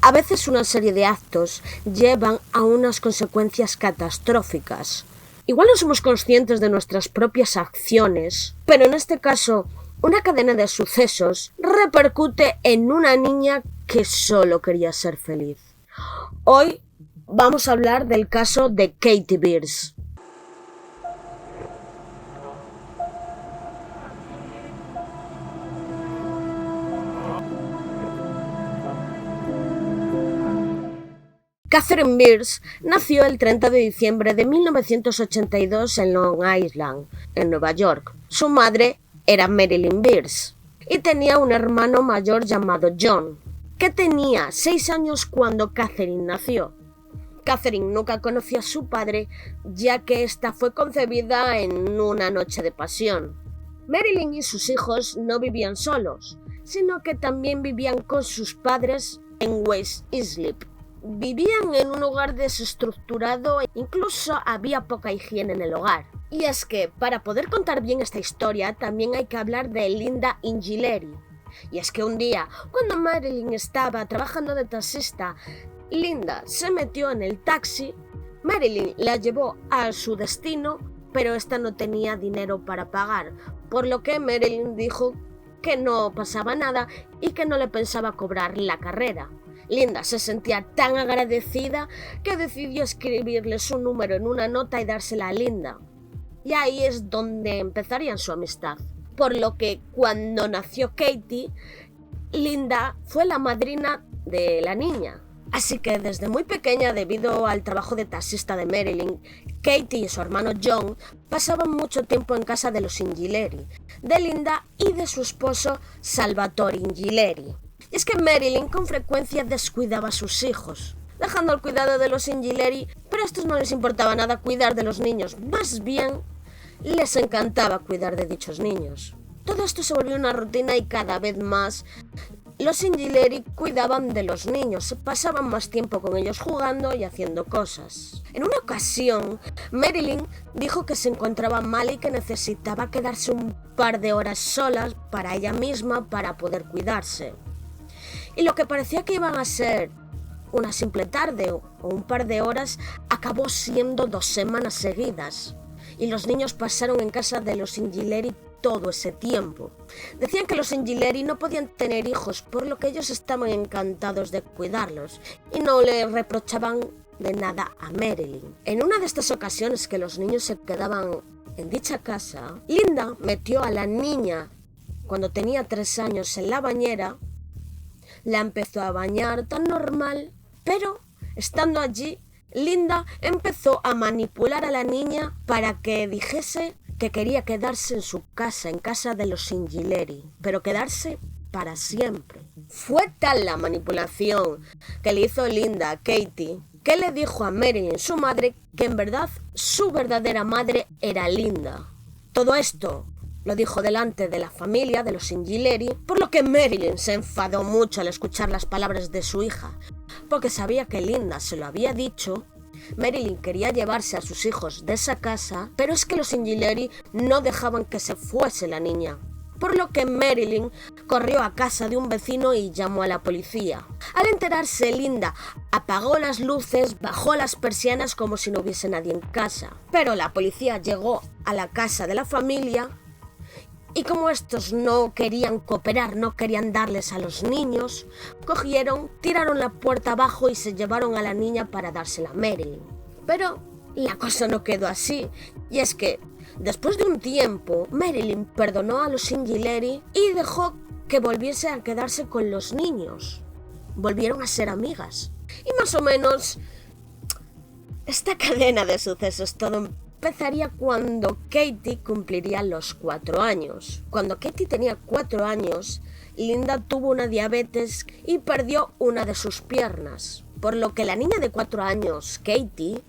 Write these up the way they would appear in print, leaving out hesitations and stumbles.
A veces una serie de actos llevan a unas consecuencias catastróficas. Igual no somos conscientes de nuestras propias acciones, pero en este caso, una cadena de sucesos repercute en una niña que solo quería ser feliz. Hoy vamos a hablar del caso de Katie Beers. Catherine Beers nació el 30 de diciembre de 1982 en Long Island, en Nueva York. Su madre era Marilyn Beers y tenía un hermano mayor llamado John, que tenía 6 años cuando Catherine nació. Catherine nunca conoció a su padre, ya que ésta fue concebida en una noche de pasión. Marilyn y sus hijos no vivían solos, sino que también vivían con sus padres en West Islip. Vivían en un hogar desestructurado e incluso había poca higiene en el hogar. Y es que, para poder contar bien esta historia, también hay que hablar de Linda Ingilleri. Y es que un día, cuando Marilyn estaba trabajando de taxista, Linda se metió en el taxi. Marilyn la llevó a su destino, pero esta no tenía dinero para pagar, por lo que Marilyn dijo que no pasaba nada y que no le pensaba cobrar la carrera. Linda se sentía tan agradecida que decidió escribirle su número en una nota y dársela a Linda. Y ahí es donde empezarían su amistad. Por lo que cuando nació Katie, Linda fue la madrina de la niña. Así que desde muy pequeña, debido al trabajo de taxista de Marilyn, Katie y su hermano John pasaban mucho tiempo en casa de los Ingilleri, de Linda y de su esposo Salvatore Ingilleri. Y es que Marilyn con frecuencia descuidaba a sus hijos, dejando el cuidado de los Ingilleri, pero a estos no les importaba nada cuidar de los niños, más bien les encantaba cuidar de dichos niños. Todo esto se volvió una rutina y cada vez más los Ingilleri cuidaban de los niños, pasaban más tiempo con ellos jugando y haciendo cosas. En una ocasión, Marilyn dijo que se encontraba mal y que necesitaba quedarse un par de horas solas para ella misma para poder cuidarse. Y lo que parecía que iban a ser una simple tarde o un par de horas acabó siendo 2 semanas seguidas. Y los niños pasaron en casa de los Ingilleri todo ese tiempo. Decían que los Ingilleri no podían tener hijos, por lo que ellos estaban encantados de cuidarlos y no le reprochaban de nada a Marilyn. En una de estas ocasiones que los niños se quedaban en dicha casa, Linda metió a la niña cuando tenía 3 años en la bañera. La empezó a bañar tan normal, pero estando allí, Linda empezó a manipular a la niña para que dijese que quería quedarse en su casa, en casa de los Ingilleri, pero quedarse para siempre. Fue tal la manipulación que le hizo Linda a Katie, que le dijo a Marilyn, su madre, que en verdad su verdadera madre era Linda. Todo esto lo dijo delante de la familia de los Ingilleri, por lo que Marilyn se enfadó mucho al escuchar las palabras de su hija, porque sabía que Linda se lo había dicho. Marilyn quería llevarse a sus hijos de esa casa, pero es que los Ingilleri no dejaban que se fuese la niña, por lo que Marilyn corrió a casa de un vecino y llamó a la policía. Al enterarse, Linda apagó las luces, bajó las persianas como si no hubiese nadie en casa, pero la policía llegó a la casa de la familia. Y como estos no querían cooperar, no querían darles a los niños, cogieron, tiraron la puerta abajo y se llevaron a la niña para dársela a Marilyn. Pero la cosa no quedó así, y es que después de un tiempo, Marilyn perdonó a los Ingilleri y dejó que volviese a quedarse con los niños. Volvieron a ser amigas. Y más o menos esta cadena de sucesos todo empezaría cuando Katie cumpliría los 4 años. Cuando Katie tenía 4 años, Linda tuvo una diabetes y perdió una de sus piernas, por lo que la niña de 4 años, Katie,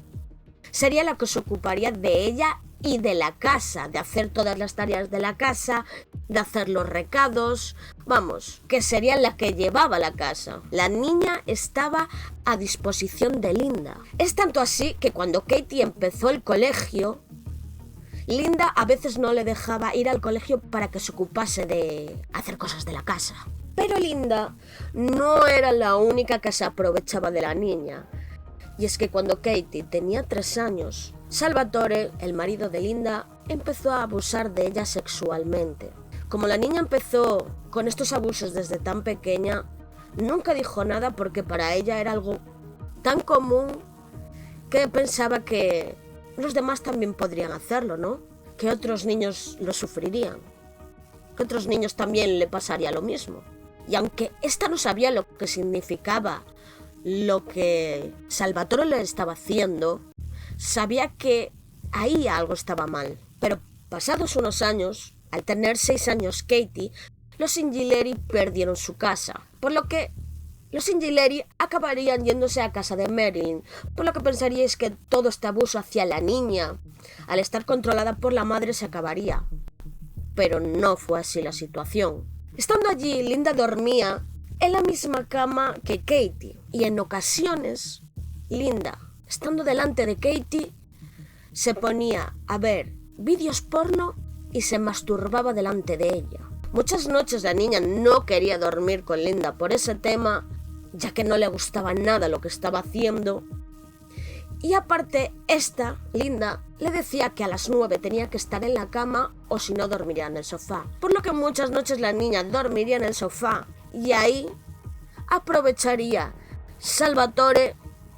sería la que se ocuparía de ella y de la casa, de hacer todas las tareas de la casa, de hacer los recados, vamos, que sería la que llevaba la casa. La niña estaba a disposición de Linda. Es tanto así que cuando Katie empezó el colegio, Linda a veces no le dejaba ir al colegio para que se ocupase de hacer cosas de la casa. Pero Linda no era la única que se aprovechaba de la niña. Y es que cuando Katie tenía 3 años, Salvatore, el marido de Linda, empezó a abusar de ella sexualmente. Como la niña empezó con estos abusos desde tan pequeña, nunca dijo nada porque para ella era algo tan común que pensaba que los demás también podrían hacerlo, ¿no? Que otros niños lo sufrirían, que otros niños también le pasaría lo mismo. Y aunque esta no sabía lo que significaba lo que Salvatore le estaba haciendo, sabía que ahí algo estaba mal. Pero pasados unos años, al tener 6 años Katie, los Ingileri perdieron su casa, por lo que los Ingileri acabarían yéndose a casa de Marilyn, por lo que pensaríais que todo este abuso hacia la niña, al estar controlada por la madre, se acabaría. Pero no fue así la situación. Estando allí, Linda dormía en la misma cama que Katie, y en ocasiones, Linda, estando delante de Katie, se ponía a ver vídeos porno y se masturbaba delante de ella. Muchas noches la niña no quería dormir con Linda por ese tema, ya que no le gustaba nada lo que estaba haciendo. Y aparte, Linda, le decía que a las 9 tenía que estar en la cama o si no dormiría en el sofá. Por lo que muchas noches la niña dormiría en el sofá y ahí aprovecharía Salvatore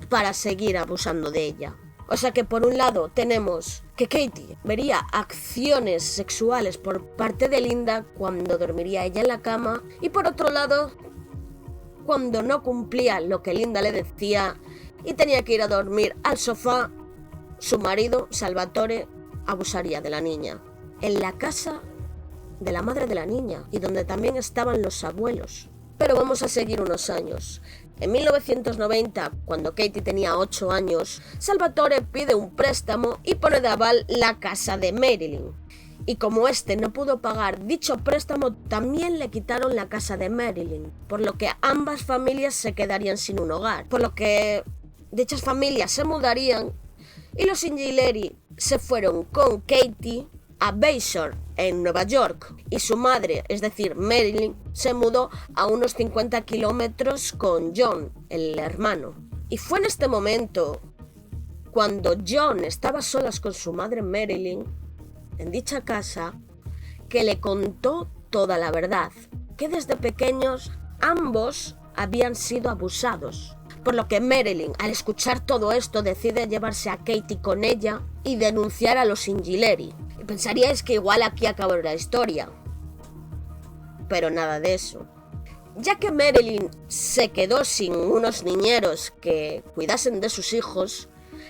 para seguir abusando de ella. O sea que por un lado tenemos que Katie vería acciones sexuales por parte de Linda cuando dormiría ella en la cama, y por otro lado, cuando no cumplía lo que Linda le decía y tenía que ir a dormir al sofá, su marido, Salvatore, abusaría de la niña. En la casa de la madre de la niña y donde también estaban los abuelos. Pero vamos a seguir unos años. En 1990, cuando Katie tenía 8 años, Salvatore pide un préstamo y pone de aval la casa de Marilyn. Y como no pudo pagar dicho préstamo, también le quitaron la casa de Marilyn, por lo que ambas familias se quedarían sin un hogar, por lo que dichas familias se mudarían y los Ingileri se fueron con Katie a Bayshore, en Nueva York, y su madre, es decir, Marilyn, se mudó a unos 50 kilómetros con John, el hermano. Y fue en este momento, cuando John estaba a solas con su madre Marilyn, en dicha casa, que le contó toda la verdad, que desde pequeños ambos habían sido abusados. Por lo que Marilyn, al escuchar todo esto, decide llevarse a Katie con ella y denunciar a los Ingileri. Y pensaríais que igual aquí acabó la historia, pero nada de eso. Ya que Marilyn se quedó sin unos niñeros que cuidasen de sus hijos,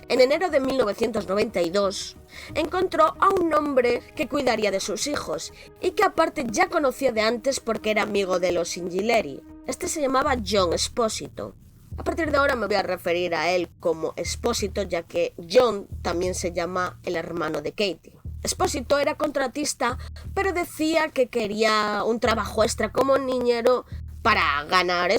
en enero de 1992 encontró a un hombre que cuidaría de sus hijos y que aparte ya conocía de antes porque era amigo de los Ingileri. Se llamaba John Esposito. A partir de ahora me voy a referir a él como Esposito, ya que John también se llama el hermano de Katie. Esposito era contratista, pero decía que quería un trabajo extra como niñero para ganar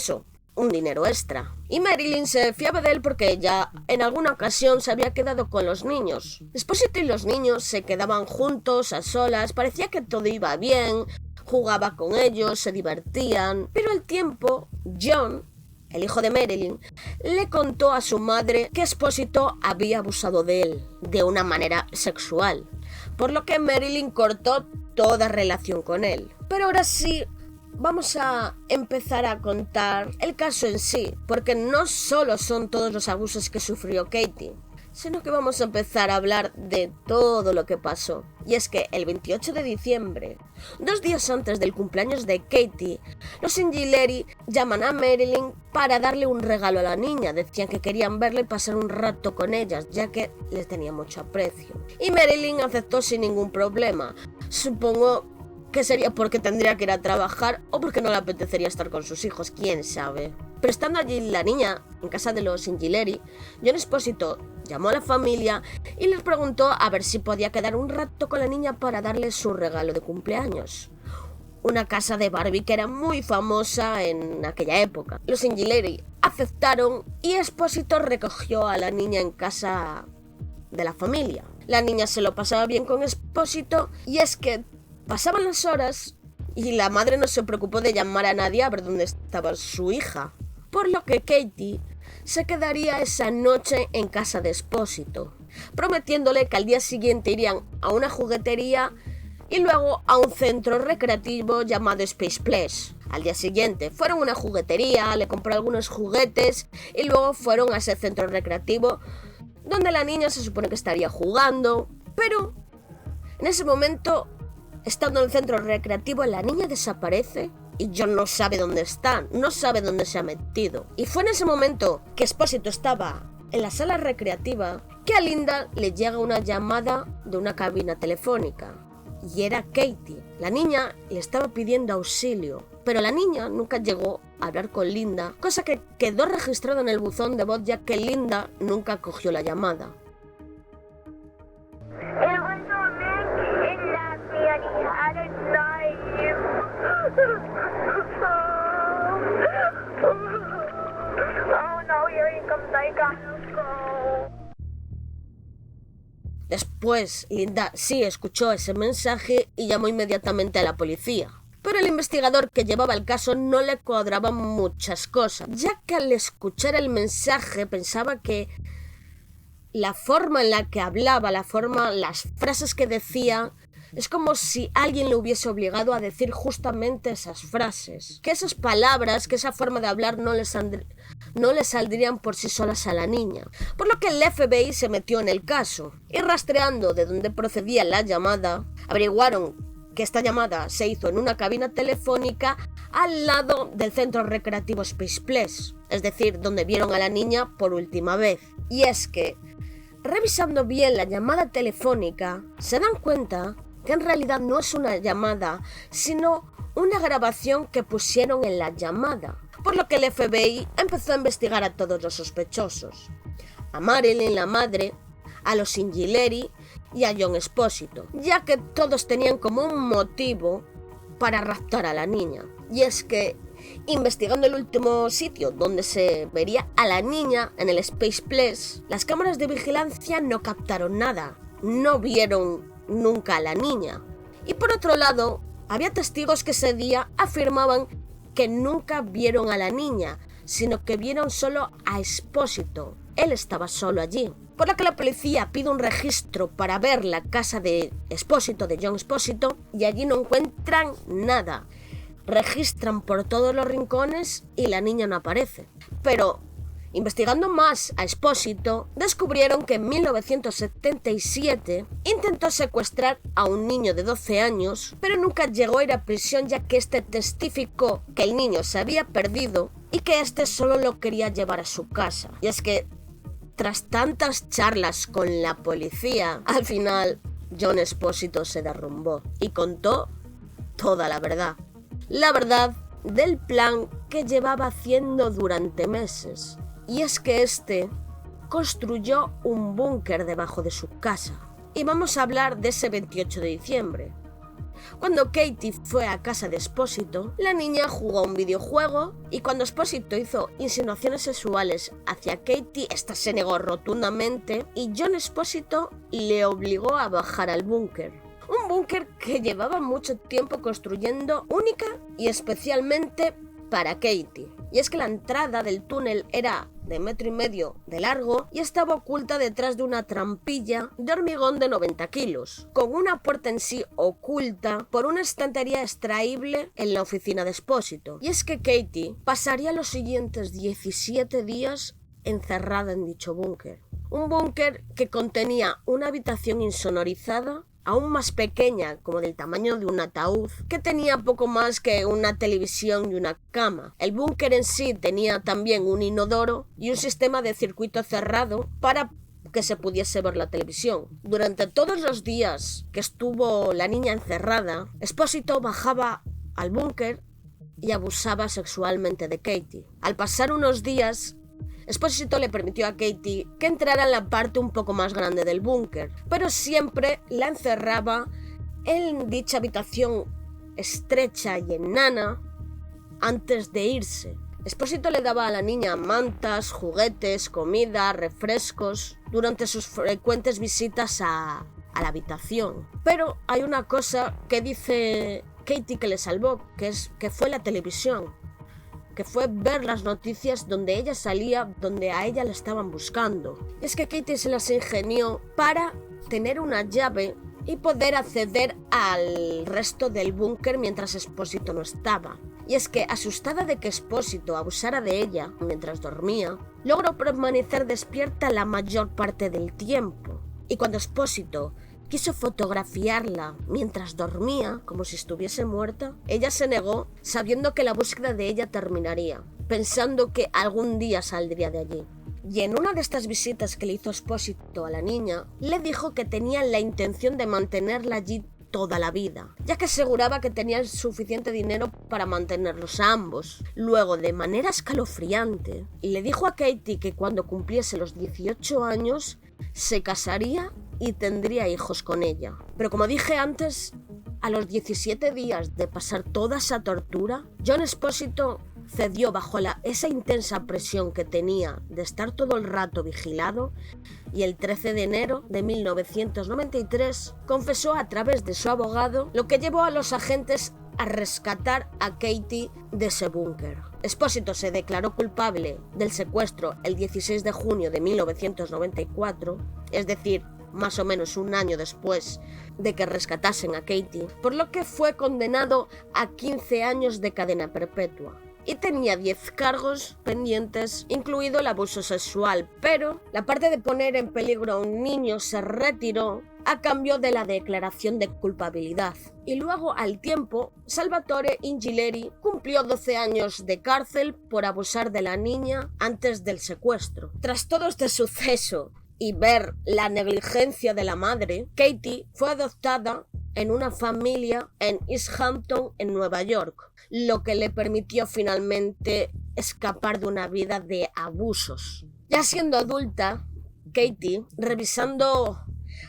un dinero extra. Y Marilyn se fiaba de él porque ella en alguna ocasión se había quedado con los niños. Esposito y los niños se quedaban juntos, a solas, parecía que todo iba bien, jugaba con ellos, se divertían. Pero al tiempo, John, el hijo de Marilyn, le contó a su madre que Esposito había abusado de él de una manera sexual, por lo que Marilyn cortó toda relación con él. Pero ahora sí, vamos a empezar a contar el caso en sí, porque no solo son todos los abusos que sufrió Katie, sino que vamos a empezar a hablar de todo lo que pasó. Y es que el 28 de diciembre, 2 días antes del cumpleaños de Katie, los Ingileri llaman a Marilyn para darle un regalo a la niña. Decían que querían verla y pasar un rato con ellas, ya que les tenía mucho aprecio. Y Marilyn aceptó sin ningún problema. Supongo que sería porque tendría que ir a trabajar o porque no le apetecería estar con sus hijos, quién sabe. Pero estando allí la niña, en casa de los Ingileri, John Esposito llamó a la familia y les preguntó a ver si podía quedar un rato con la niña para darle su regalo de cumpleaños. Una casa de Barbie que era muy famosa en aquella época. Los Ingileri aceptaron y Esposito recogió a la niña en casa de la familia. La niña se lo pasaba bien con Esposito y es que pasaban las horas y la madre no se preocupó de llamar a nadie a ver dónde estaba su hija. Por lo que Katie se quedaría esa noche en casa de Espósito, prometiéndole que al día siguiente irían a una juguetería y luego a un centro recreativo llamado Space Place. Al día siguiente fueron a una juguetería, le compró algunos juguetes y luego fueron a ese centro recreativo donde la niña se supone que estaría jugando, pero en ese momento, estando en el centro recreativo, la niña desaparece y John no sabe dónde está, no sabe dónde se ha metido. Y fue en ese momento que Espósito estaba en la sala recreativa que a Linda le llega una llamada de una cabina telefónica. Y era Katie. La niña le estaba pidiendo auxilio, pero la niña nunca llegó a hablar con Linda, cosa que quedó registrada en el buzón de voz ya que Linda nunca cogió la llamada. Después, Linda sí escuchó ese mensaje y llamó inmediatamente a la policía. Pero el investigador que llevaba el caso no le cuadraban muchas cosas, ya que al escuchar el mensaje pensaba que la forma en la que hablaba, las frases que decía, es como si alguien le hubiese obligado a decir justamente esas frases. Que esas palabras, que esa forma de hablar no le saldrían por sí solas a la niña. Por lo que el FBI se metió en el caso y rastreando de dónde procedía la llamada, averiguaron que esta llamada se hizo en una cabina telefónica al lado del centro recreativo Space Place, es decir, donde vieron a la niña por última vez. Y es que, revisando bien la llamada telefónica, se dan cuenta que en realidad no es una llamada, sino una grabación que pusieron en la llamada, por lo que el FBI empezó a investigar a todos los sospechosos, a Marilyn, la madre, a los Ingileri y a John Espósito, ya que todos tenían como un motivo para raptar a la niña. Y es que, investigando el último sitio donde se vería a la niña, en el Space Place, las cámaras de vigilancia no captaron nada, no vieron nunca a la niña. Y por otro lado, había testigos que ese día afirmaban que nunca vieron a la niña, sino que vieron solo a Espósito. Él estaba solo allí. Por lo que la policía pide un registro para ver la casa de Espósito, de John Espósito, y allí no encuentran nada. Registran por todos los rincones y la niña no aparece. Pero, investigando más a Espósito, descubrieron que en 1977 intentó secuestrar a un niño de 12 años, pero nunca llegó a ir a prisión ya que este testificó que el niño se había perdido y que este solo lo quería llevar a su casa. Y es que, tras tantas charlas con la policía, al final John Espósito se derrumbó y contó toda la verdad. La verdad del plan que llevaba haciendo durante meses. Y es que este construyó un búnker debajo de su casa. Y vamos a hablar de ese 28 de diciembre. Cuando Katie fue a casa de Espósito, la niña jugó a un videojuego y cuando Espósito hizo insinuaciones sexuales hacia Katie, esta se negó rotundamente y John Espósito le obligó a bajar al búnker. Un búnker que llevaba mucho tiempo construyendo única y especialmente para Katie. Y es que la entrada del túnel era de 1,5 metros de largo y estaba oculta detrás de una trampilla de hormigón de 90 kilos, con una puerta en sí oculta por una estantería extraíble en la oficina de Espósito. Y es que Katie pasaría los siguientes 17 días encerrada en dicho búnker. Un búnker que contenía una habitación insonorizada, aún más pequeña, como del tamaño de un ataúd, que tenía poco más que una televisión y una cama. El búnker en sí tenía también un inodoro y un sistema de circuito cerrado para que se pudiese ver la televisión. Durante todos los días que estuvo la niña encerrada, Espósito bajaba al búnker y abusaba sexualmente de Katie. Al pasar unos días, Espósito le permitió a Katie que entrara en la parte un poco más grande del búnker, pero siempre la encerraba en dicha habitación estrecha y enana antes de irse. Espósito le daba a la niña mantas, juguetes, comida, refrescos durante sus frecuentes visitas a la habitación. Pero hay una cosa que dice Katie que le salvó, que fue la televisión, que fue ver las noticias donde ella salía, donde a ella la estaban buscando. Y es que Katie se las ingenió para tener una llave y poder acceder al resto del búnker mientras Espósito no estaba. Y es que, asustada de que Espósito abusara de ella mientras dormía, logró permanecer despierta la mayor parte del tiempo. Y cuando Espósito quiso fotografiarla mientras dormía, como si estuviese muerta, ella se negó, sabiendo que la búsqueda de ella terminaría, pensando que algún día saldría de allí. Y en una de estas visitas que le hizo Espósito a la niña, le dijo que tenía la intención de mantenerla allí toda la vida, ya que aseguraba que tenía el suficiente dinero para mantenerlos a ambos. Luego, de manera escalofriante, le dijo a Katie que cuando cumpliese los 18 años se casaría y tendría hijos con ella. Pero como dije antes, a los 17 días de pasar toda esa tortura, John Espósito cedió bajo esa intensa presión que tenía de estar todo el rato vigilado, y el 13 de enero de 1993 confesó a través de su abogado, lo que llevó a los agentes a rescatar a Katie de ese búnker. Espósito se declaró culpable del secuestro el 16 de junio de 1994, es decir, más o menos un año después de que rescatasen a Katie, por lo que fue condenado a 15 años de cadena perpetua. Y tenía 10 cargos pendientes, incluido el abuso sexual, pero la parte de poner en peligro a un niño se retiró a cambio de la declaración de culpabilidad. Y luego, al tiempo, Salvatore Ingileri cumplió 12 años de cárcel por abusar de la niña antes del secuestro. Tras todo este suceso y ver la negligencia de la madre, Katie fue adoptada en una familia en East Hampton, en Nueva York, lo que le permitió finalmente escapar de una vida de abusos. Ya siendo adulta, Katie, revisando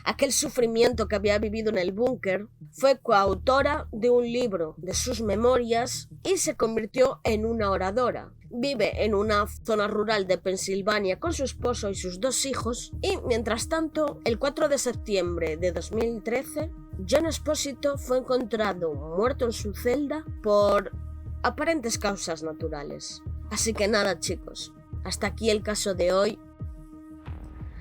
aquel sufrimiento que había vivido en el búnker, fue coautora de un libro de sus memorias y se convirtió en una oradora. Vive en una zona rural de Pensilvania con su esposo y sus 2 hijos, y mientras tanto, el 4 de septiembre de 2013, John Espósito fue encontrado muerto en su celda por aparentes causas naturales. Así que nada, chicos, hasta aquí el caso de hoy.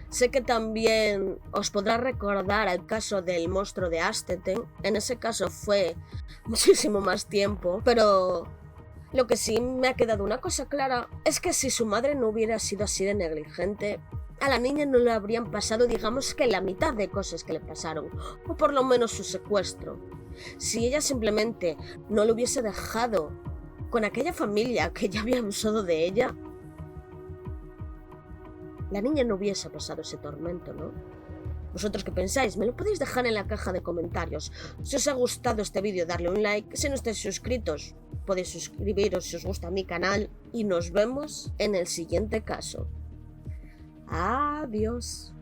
Sé que también os podrá recordar al caso del monstruo de Aztetten. En ese caso fue muchísimo más tiempo, pero lo que sí me ha quedado una cosa clara es que si su madre no hubiera sido así de negligente, a la niña no le habrían pasado, digamos, que la mitad de cosas que le pasaron, o por lo menos su secuestro. Si ella simplemente no lo hubiese dejado con aquella familia que ya había abusado de ella, la niña no hubiese pasado ese tormento, ¿no? ¿Vosotros qué pensáis? Me lo podéis dejar en la caja de comentarios. Si os ha gustado este vídeo, darle un like. Si no estáis suscritos, podéis suscribiros si os gusta mi canal. Y nos vemos en el siguiente caso. Adiós.